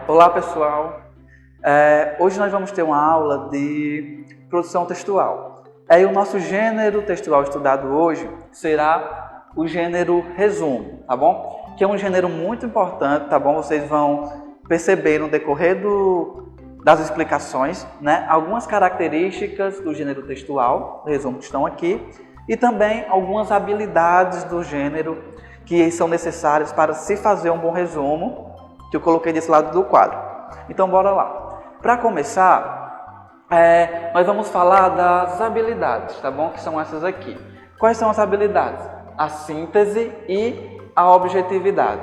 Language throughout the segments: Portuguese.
Olá pessoal, hoje nós vamos ter uma aula de produção textual. E o nosso gênero textual estudado hoje será o gênero resumo, tá bom? Que é um gênero muito importante, tá bom? Vocês vão perceber no decorrer das explicações, né, algumas características do gênero textual, do resumo que estão aqui, e também algumas habilidades do gênero que são necessárias para se fazer um bom resumo, que eu coloquei desse lado do quadro. Então, bora lá. Para começar, nós vamos falar das habilidades, tá bom? Que são essas aqui. Quais são as habilidades? A síntese e a objetividade.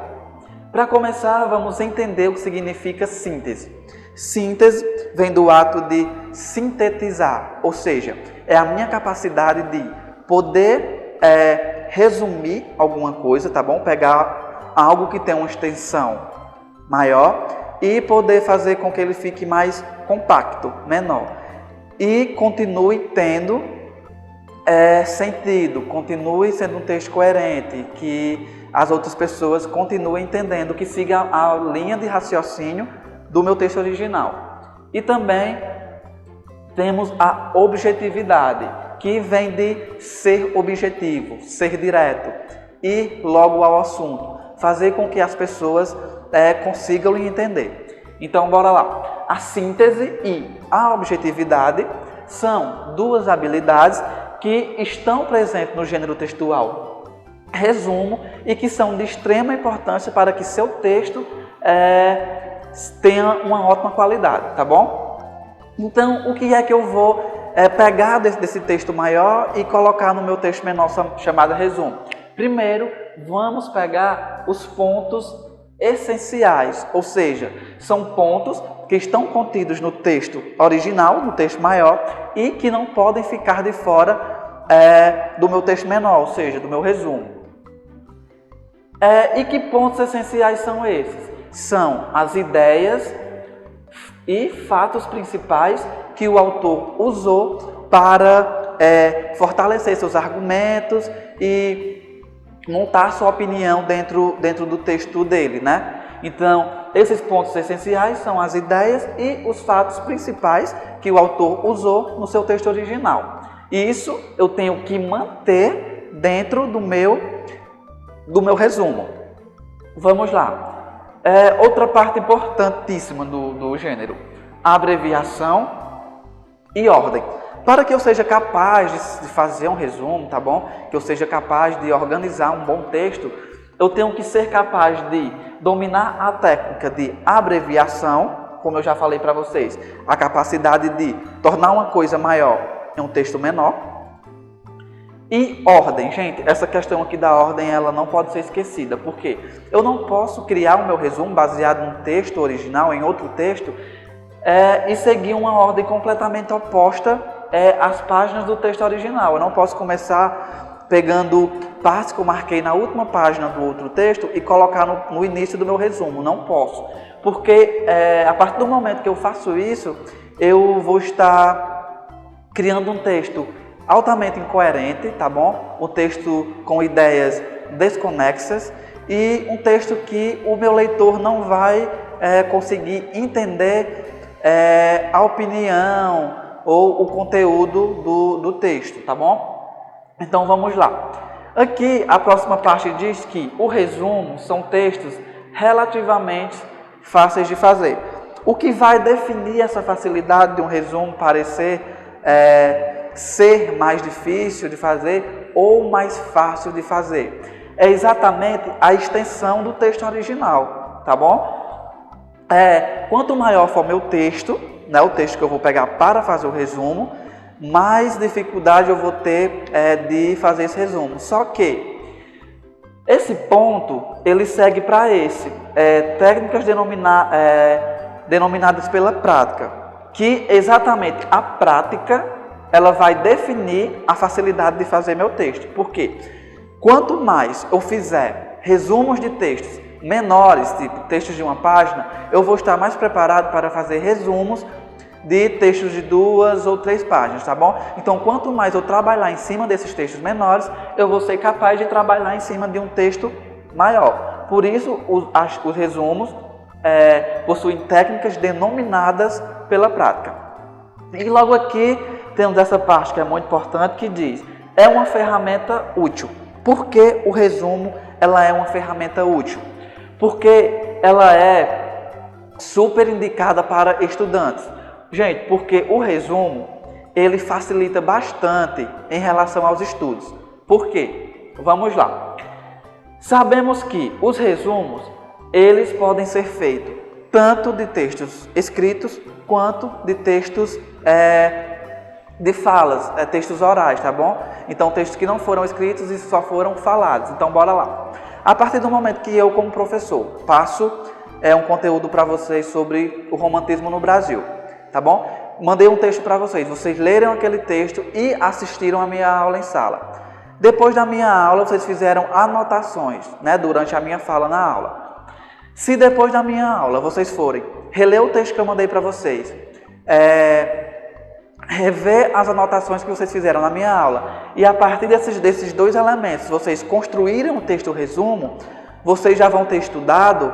Para começar, vamos entender o que significa síntese. Síntese vem do ato de sintetizar, ou seja, é a minha capacidade de poder resumir alguma coisa, tá bom? Pegar algo que tem uma extensão maior e poder fazer com que ele fique mais compacto, menor. E continue tendo sentido, continue sendo um texto coerente, que as outras pessoas continuem entendendo, que siga a linha de raciocínio do meu texto original. E também temos a objetividade, que vem de ser objetivo, ser direto, ir logo ao assunto, fazer com que as pessoas consigam entender. Então, bora lá. A síntese e a objetividade são duas habilidades que estão presentes no gênero textual resumo e que são de extrema importância para que seu texto tenha uma ótima qualidade, tá bom? Então, o que é que eu vou pegar desse texto maior e colocar no meu texto menor chamado resumo? Primeiro, vamos pegar os pontos essenciais, ou seja, são pontos que estão contidos no texto original, no texto maior, e que não podem ficar de fora do meu texto menor, ou seja, do meu resumo. E que pontos essenciais são esses? São as ideias e fatos principais que o autor usou para fortalecer seus argumentos e montar sua opinião dentro do texto dele, né? Então, esses pontos essenciais são as ideias e os fatos principais que o autor usou no seu texto original. E isso eu tenho que manter dentro do meu resumo. Vamos lá. Outra parte importantíssima do gênero, abreviação e ordem. Para que eu seja capaz de fazer um resumo, tá bom? Que eu seja capaz de organizar um bom texto, eu tenho que ser capaz de dominar a técnica de abreviação, como eu já falei para vocês, a capacidade de tornar uma coisa maior em um texto menor. E ordem, gente, essa questão aqui da ordem, ela não pode ser esquecida, porque eu não posso criar o meu resumo baseado num texto original, em outro texto, e seguir uma ordem completamente oposta às páginas do texto original. Eu não posso começar pegando partes que eu marquei na última página do outro texto e colocar no início do meu resumo. Não posso, porque a partir do momento que eu faço isso, eu vou estar criando um texto altamente incoerente, tá bom? Um texto com ideias desconexas e um texto que o meu leitor não vai conseguir entender a opinião ou o conteúdo do texto, tá bom? Então vamos lá. Aqui a próxima parte diz que o resumo são textos relativamente fáceis de fazer. O que vai definir essa facilidade de um resumo parecer ser mais difícil de fazer ou mais fácil de fazer é exatamente a extensão do texto original, tá bom? Quanto maior for meu texto, né, o texto que eu vou pegar para fazer o resumo, mais dificuldade eu vou ter de fazer esse resumo. Só que esse ponto, ele segue para técnicas denominadas pela prática, que exatamente a prática, ela vai definir a facilidade de fazer meu texto. Por quê? Quanto mais eu fizer resumos de textos menores, tipo textos de uma página, eu vou estar mais preparado para fazer resumos de textos de 2 ou 3 páginas, tá bom? Então, quanto mais eu trabalhar em cima desses textos menores, eu vou ser capaz de trabalhar em cima de um texto maior. Por isso, os resumos possuem técnicas denominadas pela prática. E logo aqui temos essa parte que é muito importante, que diz: é uma ferramenta útil. Por que o resumo ela é uma ferramenta útil? Porque ela é super indicada para estudantes. Gente, porque o resumo ele facilita bastante em relação aos estudos. Por quê? Vamos lá. Sabemos que os resumos eles podem ser feitos tanto de textos escritos quanto de textos de falas, textos orais, tá bom? Então, textos que não foram escritos e só foram falados. Então, bora lá. A partir do momento que eu, como professor, passo um conteúdo para vocês sobre o romantismo no Brasil, tá bom? Mandei um texto para vocês leram aquele texto e assistiram a minha aula em sala. Depois da minha aula, vocês fizeram anotações, né, durante a minha fala na aula. Se depois da minha aula vocês forem reler o texto que eu mandei para vocês, rever as anotações que vocês fizeram na minha aula, e a partir desses dois elementos, vocês construírem um texto resumo, vocês já vão ter estudado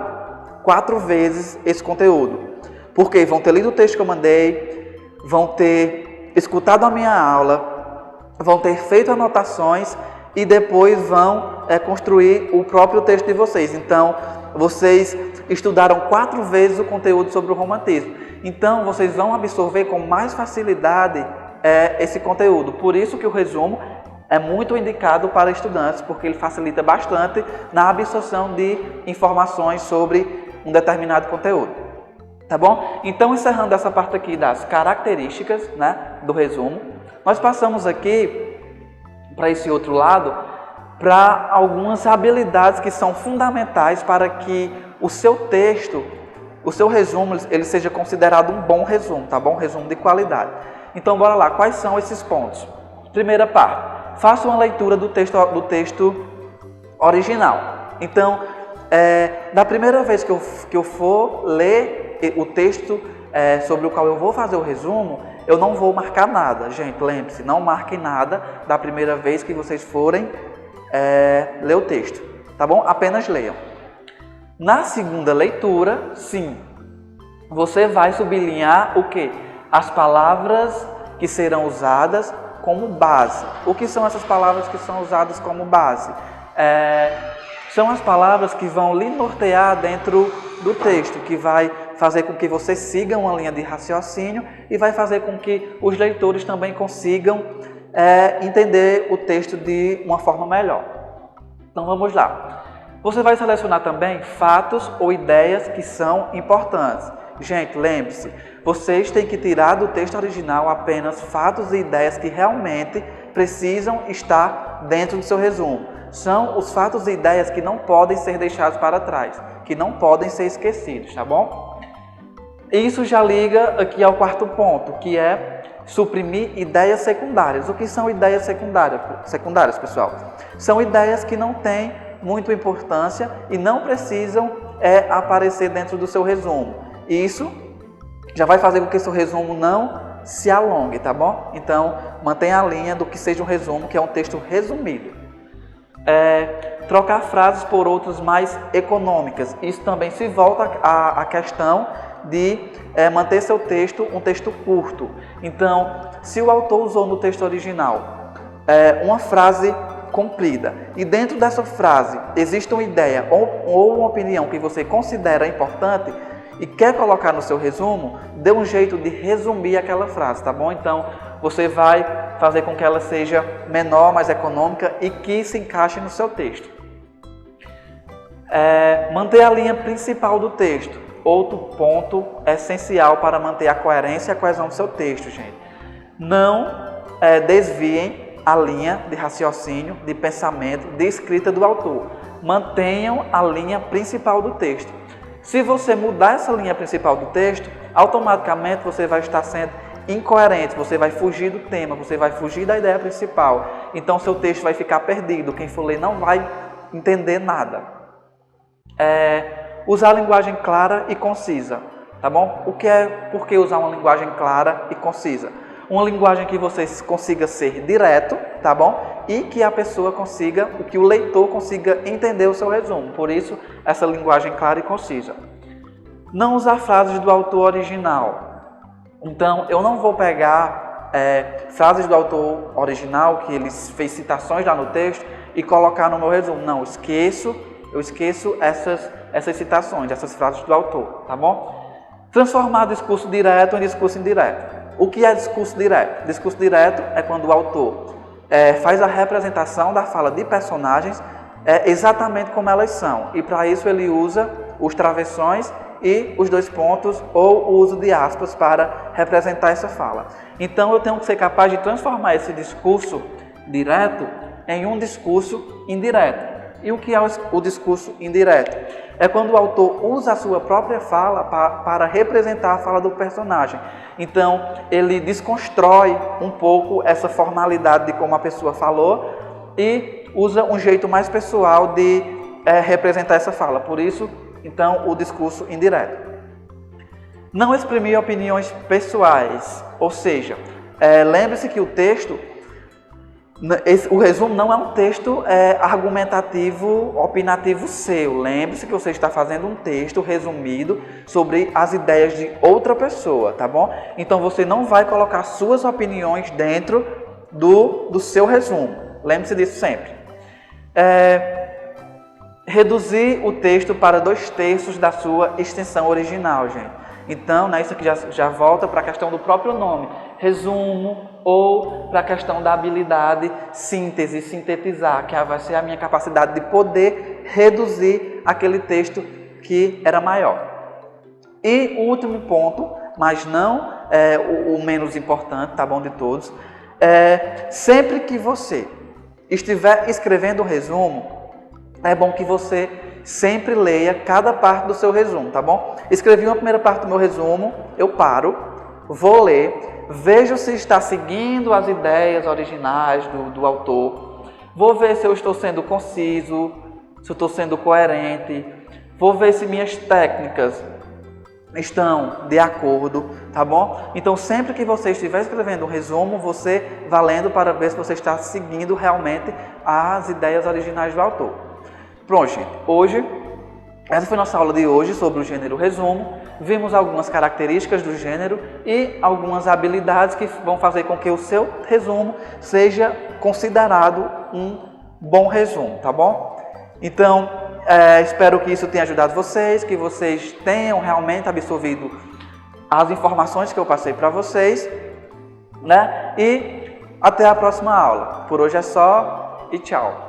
4 vezes esse conteúdo. Porque vão ter lido o texto que eu mandei, vão ter escutado a minha aula, vão ter feito anotações e depois vão construir o próprio texto de vocês. Então, vocês estudaram 4 vezes o conteúdo sobre o romantismo. Então, vocês vão absorver com mais facilidade esse conteúdo. Por isso que o resumo é muito indicado para estudantes, porque ele facilita bastante na absorção de informações sobre um determinado conteúdo. Tá bom? Então, encerrando essa parte aqui das características, né, do resumo, nós passamos aqui para esse outro lado, para algumas habilidades que são fundamentais para que o seu texto, o seu resumo, ele seja considerado um bom resumo, tá bom? Resumo de qualidade. Então, bora lá. Quais são esses pontos? Primeira parte. Faça uma leitura do texto original. Então, da primeira vez que eu for ler o texto sobre o qual eu vou fazer o resumo, eu não vou marcar nada. Gente, lembre-se, não marquem nada da primeira vez que vocês forem ler o texto, tá bom? Apenas leiam. Na segunda leitura, sim, você vai sublinhar o quê? As palavras que serão usadas como base. O que são essas palavras que são usadas como base? São as palavras que vão lhe nortear dentro do texto, que vai fazer com que você siga uma linha de raciocínio e vai fazer com que os leitores também consigam entender o texto de uma forma melhor. Então vamos lá. Você vai selecionar também fatos ou ideias que são importantes. Gente, lembre-se, vocês têm que tirar do texto original apenas fatos e ideias que realmente precisam estar dentro do seu resumo. São os fatos e ideias que não podem ser deixados para trás, que não podem ser esquecidos, tá bom? Isso já liga aqui ao quarto ponto, que é suprimir ideias secundárias. O que são ideias secundárias, pessoal? São ideias que não têm muita importância e não precisam aparecer dentro do seu resumo. Isso já vai fazer com que seu resumo não se alongue, tá bom? Então, mantenha a linha do que seja um resumo, que é um texto resumido. Trocar frases por outras mais econômicas. Isso também se volta à questão de manter seu texto um texto curto. Então, se o autor usou no texto original uma frase comprida e dentro dessa frase existe uma ideia ou uma opinião que você considera importante e quer colocar no seu resumo, dê um jeito de resumir aquela frase, tá bom? Então, você vai fazer com que ela seja menor, mais econômica e que se encaixe no seu texto. Manter a linha principal do texto. Outro ponto essencial para manter a coerência e a coesão do seu texto, gente. Não desviem a linha de raciocínio, de pensamento, de escrita do autor. Mantenham a linha principal do texto. Se você mudar essa linha principal do texto, automaticamente você vai estar sendo incoerente, você vai fugir do tema, você vai fugir da ideia principal. Então, seu texto vai ficar perdido. Quem for ler não vai entender nada. Usar a linguagem clara e concisa, tá bom? Por que usar uma linguagem clara e concisa? Uma linguagem que você consiga ser direto, tá bom? E que a pessoa consiga, que o leitor consiga entender o seu resumo. Por isso, essa linguagem clara e concisa. Não usar frases do autor original. Então, eu não vou pegar frases do autor original, que ele fez citações lá no texto, e colocar no meu resumo. Não, eu esqueço essas citações, essas frases do autor, tá bom? Transformar discurso direto em discurso indireto. O que é discurso direto? Discurso direto é quando o autor faz a representação da fala de personagens exatamente como elas são. E para isso ele usa os travessões e os dois pontos ou o uso de aspas para representar essa fala. Então eu tenho que ser capaz de transformar esse discurso direto em um discurso indireto. E o que é o discurso indireto? É quando o autor usa a sua própria fala para representar a fala do personagem. Então, ele desconstrói um pouco essa formalidade de como a pessoa falou e usa um jeito mais pessoal de representar essa fala. Por isso, então, o discurso indireto. Não exprimir opiniões pessoais, ou seja, lembre-se que o resumo não é um texto argumentativo, opinativo seu. Lembre-se que você está fazendo um texto resumido sobre as ideias de outra pessoa, tá bom? Então você não vai colocar suas opiniões dentro do seu resumo. Lembre-se disso sempre. Reduzir o texto para 2/3 da sua extensão original, gente. Então, isso aqui já volta para a questão do próprio nome, resumo, ou para a questão da habilidade síntese, sintetizar, que vai ser a minha capacidade de poder reduzir aquele texto que era maior. E o último ponto, mas não o menos importante, tá bom, de todos, sempre que você estiver escrevendo um resumo, é bom que você sempre leia cada parte do seu resumo, tá bom? Escrevi uma primeira parte do meu resumo, eu paro, vou ler, vejo se está seguindo as ideias originais do autor, vou ver se eu estou sendo conciso, se eu estou sendo coerente, vou ver se minhas técnicas estão de acordo, tá bom? Então, sempre que você estiver escrevendo um resumo, você vá lendo para ver se você está seguindo realmente as ideias originais do autor. Pronto, gente. Essa foi nossa aula de hoje sobre o gênero resumo. Vimos algumas características do gênero e algumas habilidades que vão fazer com que o seu resumo seja considerado um bom resumo, tá bom? Então, espero que isso tenha ajudado vocês, que vocês tenham realmente absorvido as informações que eu passei para vocês, né? E até a próxima aula. Por hoje é só e tchau!